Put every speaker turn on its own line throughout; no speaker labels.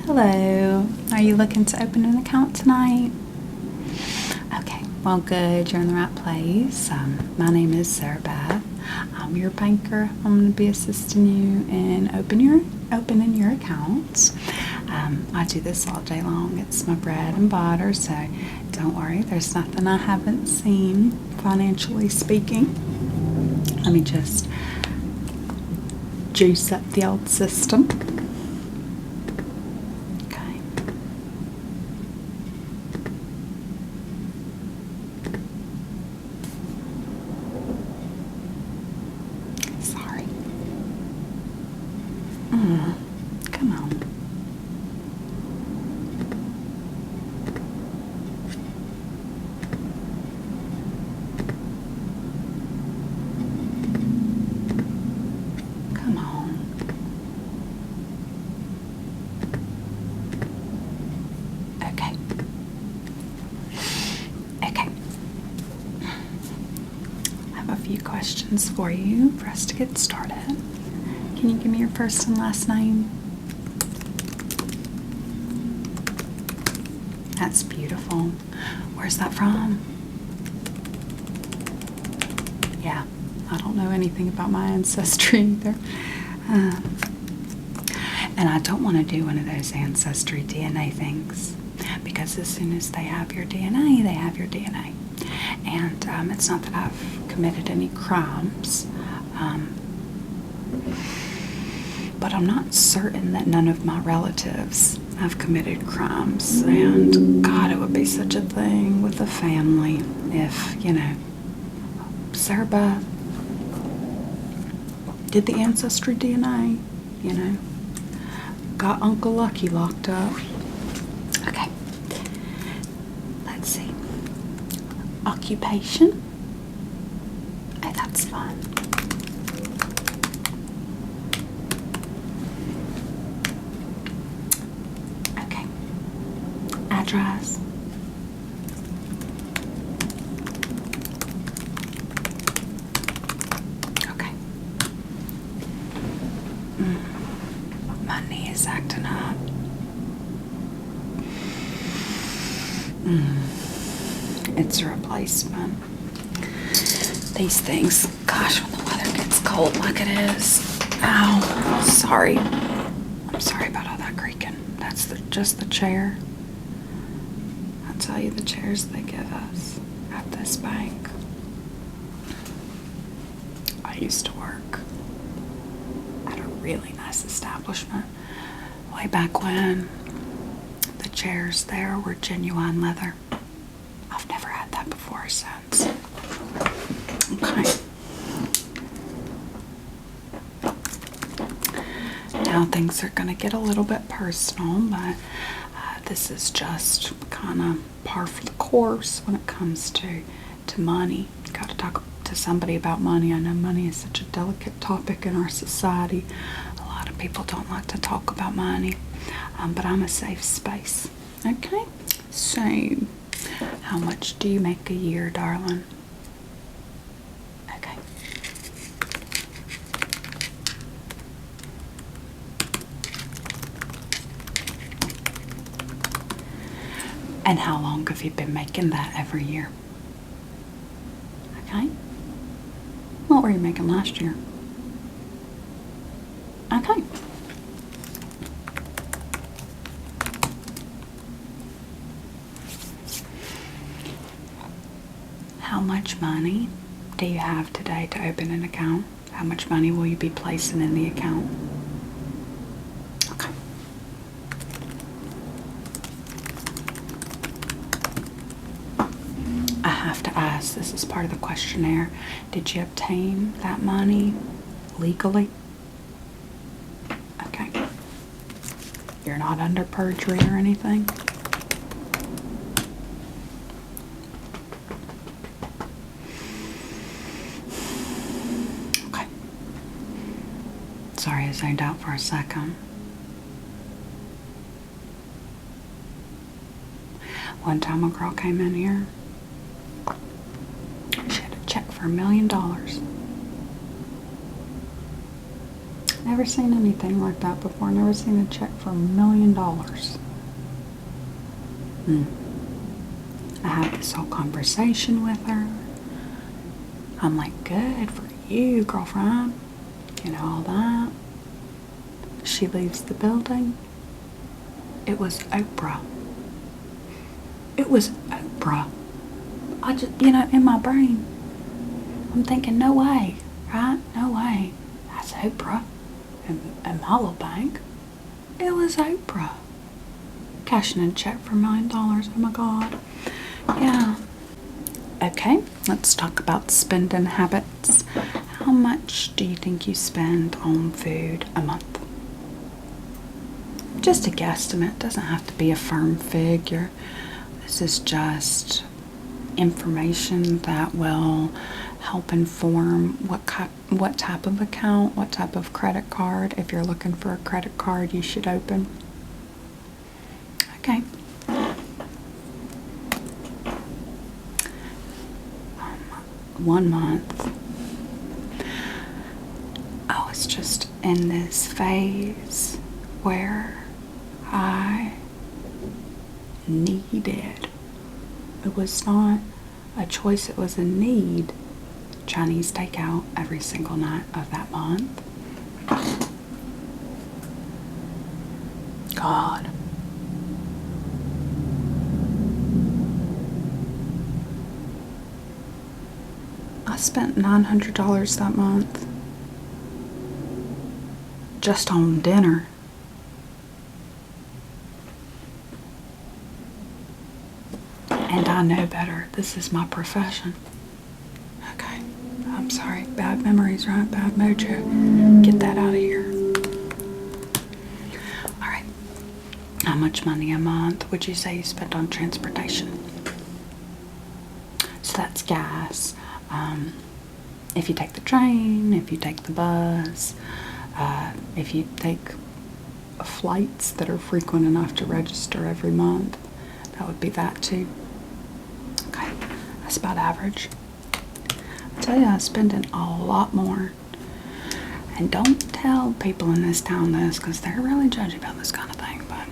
Hello. Are you looking to open an account tonight? Okay, well, good. You're in the right place. My name is SarahBeth. I'm your banker. I'm going to be assisting you in opening your accounts. I do this all day long. It's my bread and butter, so don't worry. There's nothing I haven't seen, financially speaking. Let me just juice up the old system. Okay. Sorry. Come on. Come on. Okay. Okay. I have a few questions for you for us to get started. Can you give me your first and last name? That's beautiful. Where's that from? Yeah, I don't know anything about my ancestry either. And I don't want to do one of those ancestry DNA things, because as soon as they have your DNA, they have your DNA. And it's not that I've committed any crimes, but I'm not certain that none of my relatives have committed crimes. And God, it would be such a thing with a family if, SarahBeth did the ancestry DNA, got Uncle Lucky locked up. Okay. Let's see. Occupation. Oh, that's fun. Okay. Address. Okay. My knee is acting up. It's a replacement. These things, gosh, when the weather gets cold like it is. Ow, sorry. I'm sorry about all that creaking. That's just the chair. I'll tell you, the chairs they give us at this bank. I used to work at a really nice establishment way back when. The chairs there were genuine leather. I've never had that before since. Okay. Now things are going to get a little bit personal, but this is just kind of par for the course when it comes to money. Got to talk to somebody about money. I know money is such a delicate topic in our society. A lot of people don't like to talk about money, but I'm a safe space. Okay, so how much do you make a year, darling? Okay. And how long have you been making that every year? Okay. What were you making last year? Okay. How much money do you have today to open an account? How much money will you be placing in the account? Okay. I have to ask, this is part of the questionnaire. Did you obtain that money legally? Okay. You're not under perjury or anything? Okay. Sorry, I zoned out for a second. One time a girl came in here. She had a check for $1 million. Never seen anything like that before. Never seen a check for $1 million. I had this whole conversation with her. I'm like, good for you, girlfriend. You know, all that. She leaves the building. It was Oprah. It was Oprah. I just, in my brain, I'm thinking, no way, right? No way. That's Oprah. And my little bank. It was Oprah. Cashing in a check for $1 million. Oh my God. Yeah. Okay, let's talk about spending habits. How much do you think you spend on food a month? Just a guesstimate. Doesn't have to be a firm figure. This is just information that will help inform what type of account, what type of credit card. If you're looking for a credit card, you should open. Okay. 1 month. I was just in this phase where I needed. It was not a choice, it was a need. Chinese takeout every single night of that month. God. I spent $900 that month just on dinner. And I know better. This is my profession. Okay. I'm sorry. Bad memories, right? Bad mojo. Get that out of here. Alright. How much money a month would you say you spent on transportation? So that's gas. If you take the train, if you take the bus, if you take flights that are frequent enough to register every month, that would be that too. Okay, that's about average. I tell you, I'm spending a lot more. And don't tell people in this town this, because they're really judgy about this kind of thing, but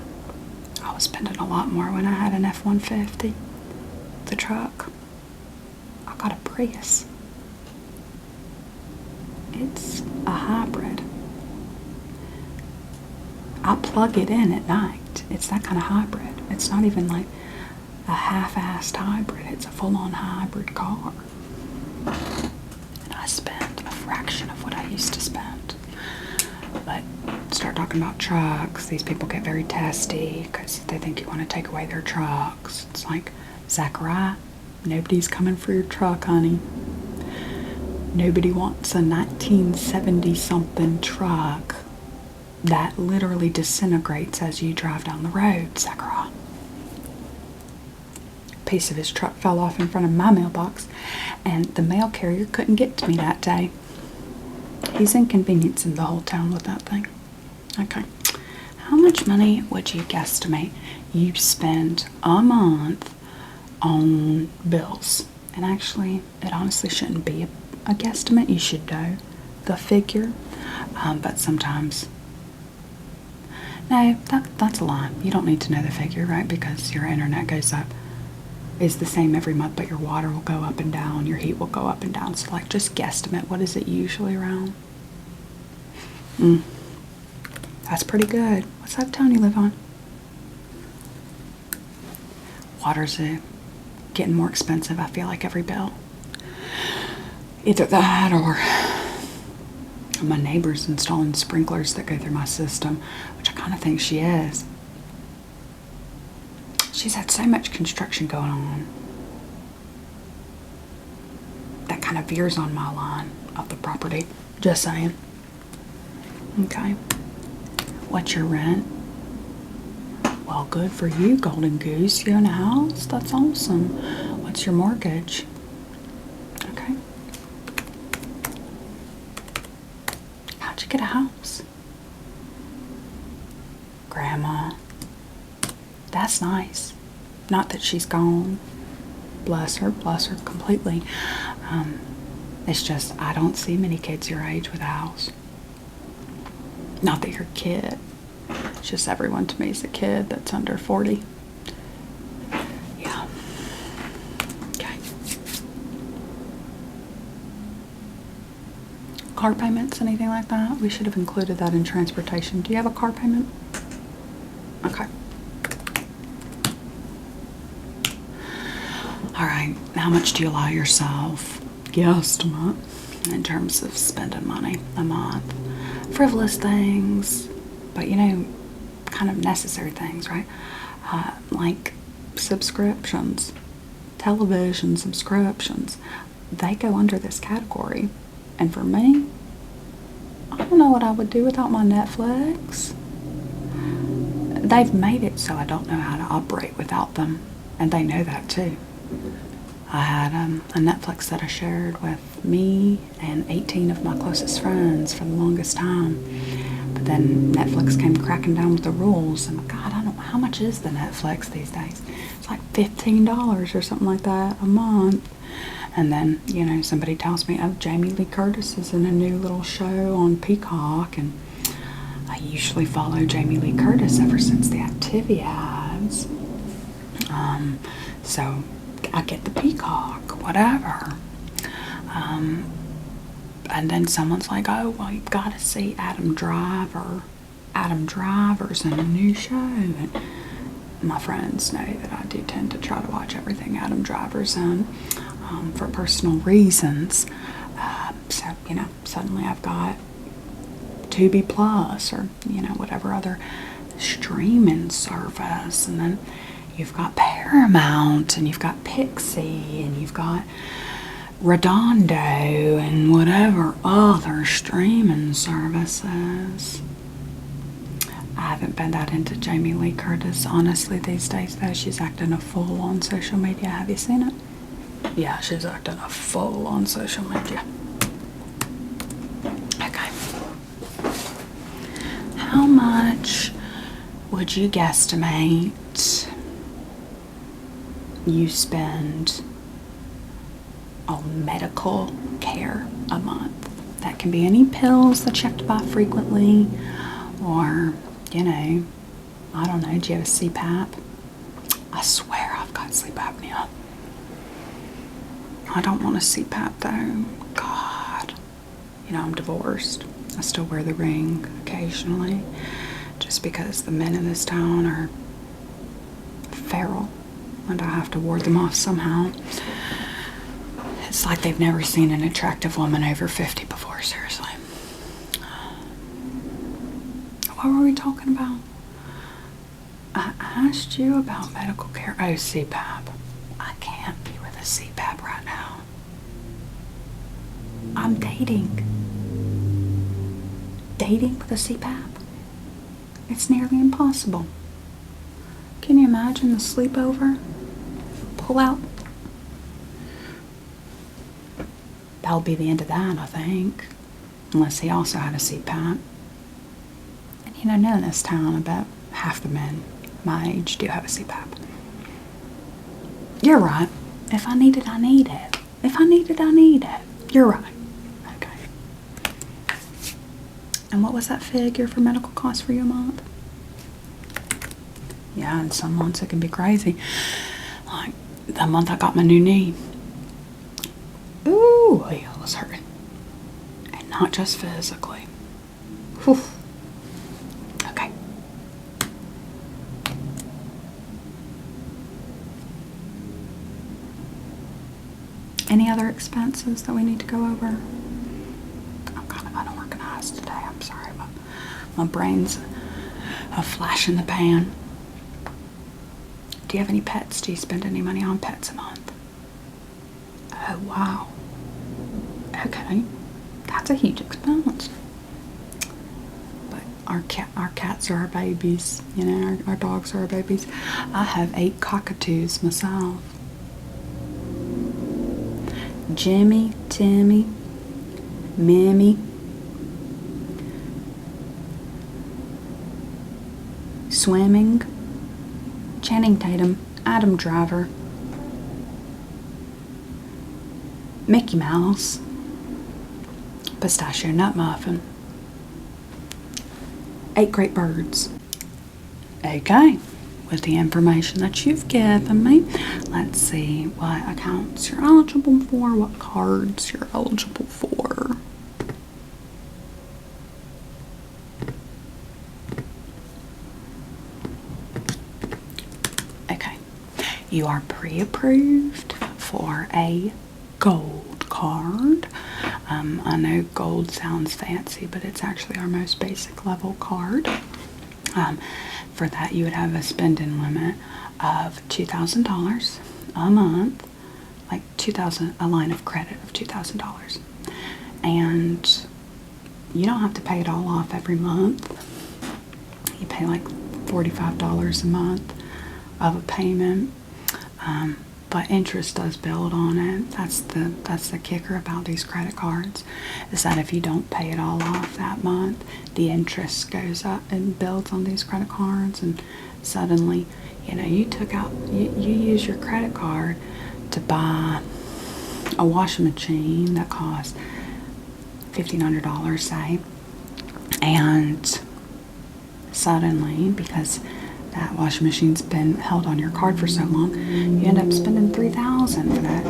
I was spending a lot more when I had an F-150, the truck. I got a Prius. It's a hybrid. I plug it in at night. It's that kind of hybrid. It's not even like a half-assed hybrid. It's a full-on hybrid car. And I spend a fraction of what I used to spend. But start talking about trucks. These people get very testy because they think you want to take away their trucks. It's like, Zachariah, nobody's coming for your truck, honey. Nobody wants a 1970-something truck that literally disintegrates as you drive down the road, Zachariah. A piece of his truck fell off in front of my mailbox, and the mail carrier couldn't get to me that day. He's inconveniencing the whole town with that thing. Okay. How much money would you guesstimate you spend a month on bills? And actually, it honestly shouldn't be a guesstimate. You should know the figure, but sometimes, no, that's a lie. You don't need to know the figure, right? Because your internet goes up, is the same every month, but your water will go up and down, your heat will go up and down. So like, just guesstimate. What is it usually around? That's pretty good. What's that town you live on? Water's getting more expensive, I feel like, every bill. Either that or my neighbor's installing sprinklers that go through my system, which I kind of think she is. She's had so much construction going on that kind of veers on my line of the property. Just saying. Okay. What's your rent? Well, good for you, Golden Goose. You own a house? That's awesome. What's your mortgage? Okay. How'd you get a house? Grandma. That's nice. Not that she's gone. Bless her completely. It's just, I don't see many kids your age with a house. Not that you're a kid. It's just everyone to me is a kid that's under 40. Yeah. Okay. Car payments, anything like that? We should have included that in transportation. Do you have a car payment? Okay. All right. How much do you allow yourself, guesstimate, in terms of spending money a month? Frivolous things, but kind of necessary things, right? Like subscriptions, television subscriptions. They go under this category. And for me, I don't know what I would do without my Netflix. They've made it so I don't know how to operate without them, and they know that too. I had a Netflix that I shared with me and 18 of my closest friends for the longest time. But then Netflix came cracking down with the rules, and God, I don't know, how much is the Netflix these days? It's like $15 or something like that a month. And then, somebody tells me, oh, Jamie Lee Curtis is in a new little show on Peacock, and I usually follow Jamie Lee Curtis ever since the Activia ads. So I get the Peacock, whatever. And then someone's like, oh, well, you've got to see Adam Driver. Adam Driver's in a new show. And my friends know that I do tend to try to watch everything Adam Driver's in for personal reasons. So, suddenly I've got Tubi Plus or, whatever other streaming service. And then you've got Paramount, and you've got Pixie, and you've got Redondo, and whatever other streaming services. I haven't been that into Jamie Lee Curtis, honestly, these days, though. She's acting a fool on social media. Have you seen it? Yeah, she's acting a fool on social media. Okay. How much would you guesstimate you spend on medical care a month? That can be any pills that you have to buy frequently, or, I don't know, do you have a CPAP? I swear I've got sleep apnea. I don't want a CPAP though. God. I'm divorced. I still wear the ring occasionally, just because the men in this town are feral, and I have to ward them off somehow. It's like they've never seen an attractive woman over 50 before, seriously. What were we talking about? I asked you about medical care. Oh, CPAP. I can't be with a CPAP right now. I'm dating. Dating with a CPAP? It's nearly impossible. Can you imagine the sleepover? Pull out. That'll be the end of that, I think. Unless he also had a CPAP. And in this town, about half the men my age do have a CPAP. You're right. If I need it, I need it. If I need it, I need it. You're right. Okay. And what was that figure for medical costs for you a month? Yeah, and some months it can be crazy. Like the month I got my new knee. Ooh, it was hurting. And not just physically. Whew. Okay. Any other expenses that we need to go over? I'm kind of unorganized today. I'm sorry. My brain's a flash in the pan. Do you have any pets? Do you spend any money on pets a month? Oh, wow. Okay. That's a huge expense. But our cats are our babies. Our dogs are our babies. I have 8 cockatoos myself. Jimmy, Timmy, Mimmy, Swimming, Channing Tatum, Adam Driver, Mickey Mouse, Pistachio Nut Muffin, 8 great birds. Okay, with the information that you've given me, let's see what accounts you're eligible for, what cards you're eligible for. Okay, you are pre-approved for a gold card. I know gold sounds fancy, but it's actually our most basic level card. For that, you would have a spending limit of $2,000 a month, like a line of credit of $2,000. And you don't have to pay it all off every month. You pay like $45 a month of a payment. But interest does build on it. That's the kicker about these credit cards, is that if you don't pay it all off that month, the interest goes up and builds on these credit cards, and suddenly, you use your credit card to buy a washing machine that costs $1,500, say, and suddenly, because that washing machine's been held on your card for so long, you end up spending $3,000 for that.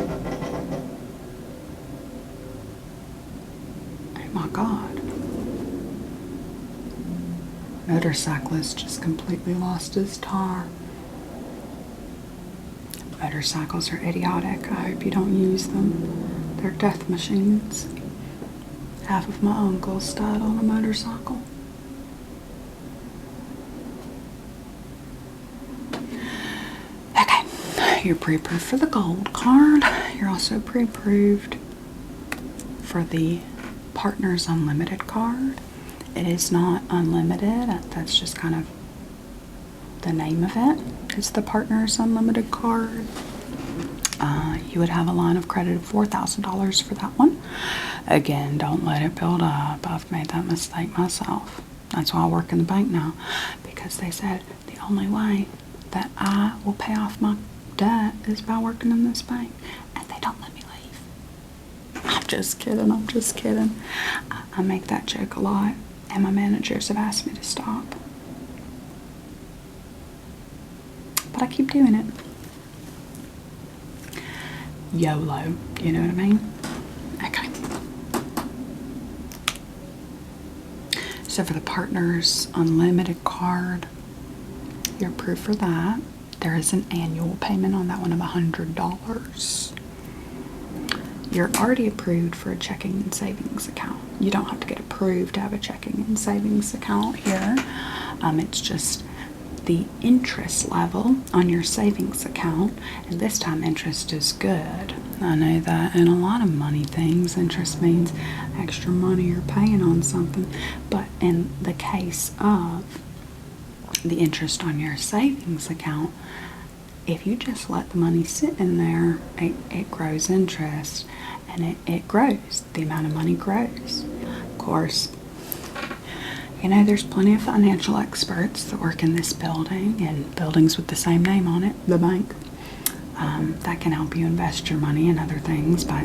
Oh my God. Motorcyclist just completely lost his tire. Motorcycles are idiotic. I hope you don't use them. They're death machines. Half of my uncles died on a motorcycle. You're pre-approved for the gold card. You're also pre-approved for the Partners Unlimited card. It is not unlimited. That's just kind of the name of it. It's the Partners Unlimited card. You would have a line of credit of $4,000 for that one. Again, don't let it build up. I've made that mistake myself. That's why I work in the bank now, because they said the only way that I will pay off my debt is by working in this bank, and they don't let me leave. I'm just kidding. I make that joke a lot, and my managers have asked me to stop, but I keep doing it. YOLO, you know what I mean? Okay. So for the Partners Unlimited card, you're approved for that. There is an annual payment on that one of $100. You're already approved for a checking and savings account. You don't have to get approved to have a checking and savings account here. It's just the interest level on your savings account, and this time interest is good. I know that in a lot of money things, interest means extra money you're paying on something, but in the case of the interest on your savings account, if you just let the money sit in there, it grows interest, and it grows. The amount of money grows. Of course, there's plenty of financial experts that work in this building and buildings with the same name on it, the bank, that can help you invest your money in other things. But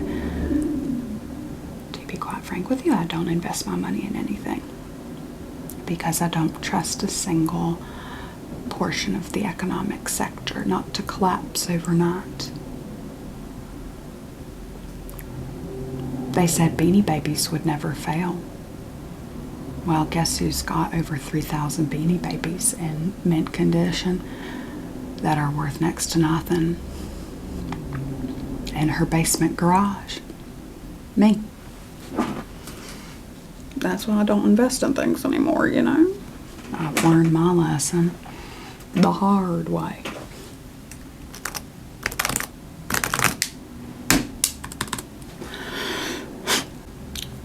to be quite frank with you, I don't invest my money in anything, because I don't trust a single portion of the economic sector not to collapse overnight. They said Beanie Babies would never fail. Well, guess who's got over 3,000 Beanie Babies in mint condition that are worth next to nothing in her basement garage? Me. That's why I don't invest in things anymore, I've learned my lesson the hard way.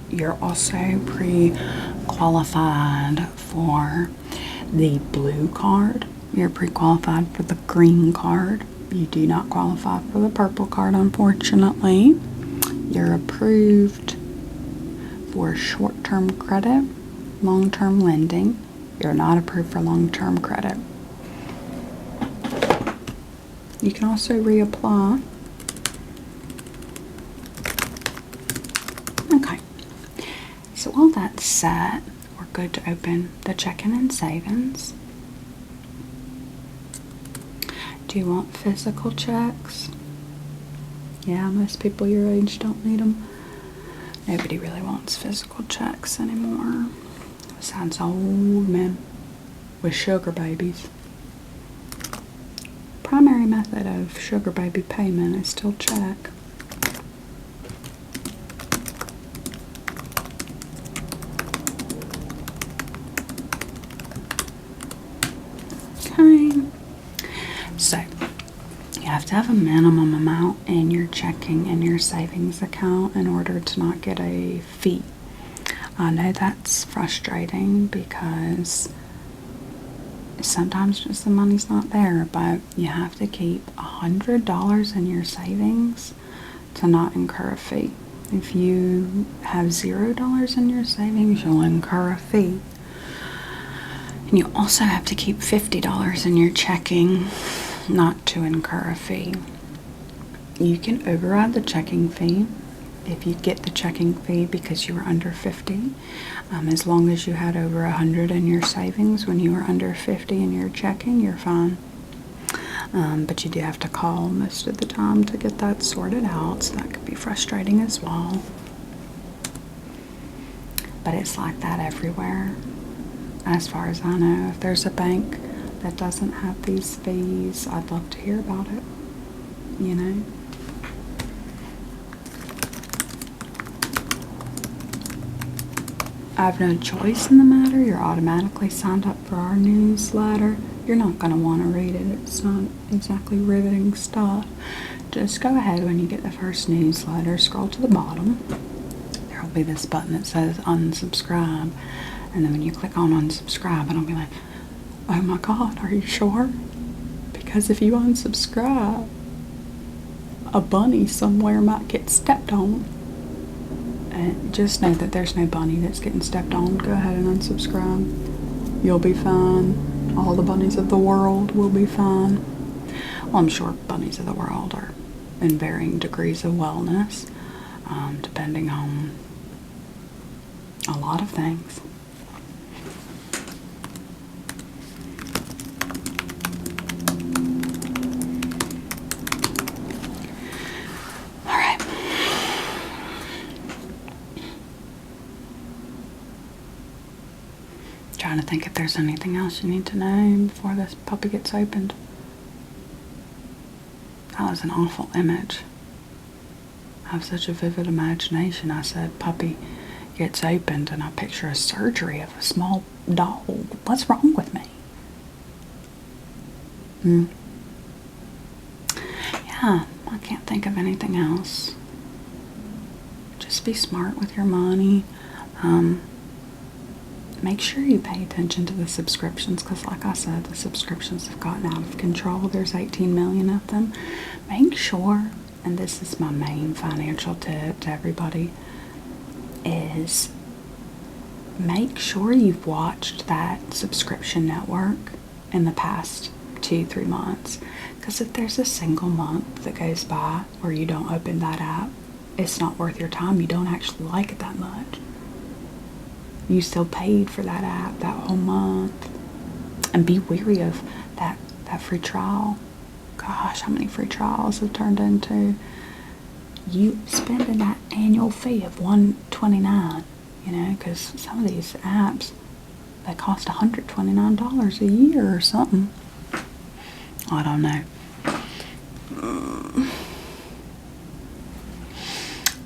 You're also pre-qualified for the blue card. You're pre-qualified for the green card. You do not qualify for the purple card, unfortunately. You're approved for short-term credit, long-term lending. You're not approved for long-term credit. You can also reapply. Okay. So all that said, we're good to open the checking and savings. Do you want physical checks? Yeah, most people your age don't need them. Nobody really wants physical checks anymore. Besides old men with sugar babies. Primary method of sugar baby payment is still check. Okay. So, you have to have a minimum amount in your checking and your savings account in order to not get a fee. I know that's frustrating because sometimes just the money's not there, but you have to keep $100 in your savings to not incur a fee. If you have $0 in your savings, you'll incur a fee. And you also have to keep $50 in your checking not to incur a fee. You can override the checking fee if you get the checking fee because you were under 50. As long as you had over 100 in your savings when you were under 50 in your checking, you're fine. But you do have to call most of the time to get that sorted out, so that could be frustrating as well. But it's like that everywhere. As far as I know, if there's a bank that doesn't have these fees, I'd love to hear about it, you know. I have no choice in the matter. You're automatically signed up for our newsletter. You're not going to want to read it. It's not exactly riveting stuff. Just go ahead when you get the first newsletter, scroll to the bottom. There will be this button that says unsubscribe. And then when you click on unsubscribe, it'll be like, oh my God, are you sure? Because if you unsubscribe, a bunny somewhere might get stepped on. And just know that there's no bunny that's getting stepped on. Go ahead and unsubscribe. You'll be fine. All the bunnies of the world will be fine. Well, I'm sure bunnies of the world are in varying degrees of wellness, depending on a lot of things. Trying to think if there's anything else you need to know before this puppy gets opened. That was an awful image. I have such a vivid imagination. I said puppy gets opened and I picture a surgery of a small dog. What's wrong with me? Yeah, I can't think of anything else. Just be smart with your money. Make sure you pay attention to the subscriptions because, like I said, the subscriptions have gotten out of control. There's 18 million of them. Make sure, and this is my main financial tip to everybody, is make sure you've watched that subscription network in the past 2-3 months. Because if there's a single month that goes by where you don't open that app, it's not worth your time. You don't actually like it that much. You still paid for that app that whole month. And be wary of that free trial. Gosh, how many free trials have turned into you spending that annual fee of $129, you know, because some of these apps, they cost $129 a year or something. I don't know.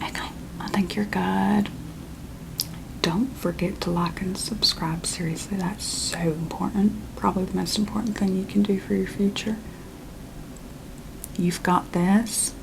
Okay, I think you're good. Don't forget to like and subscribe. Seriously, that's so important. Probably the most important thing you can do for your future. You've got this.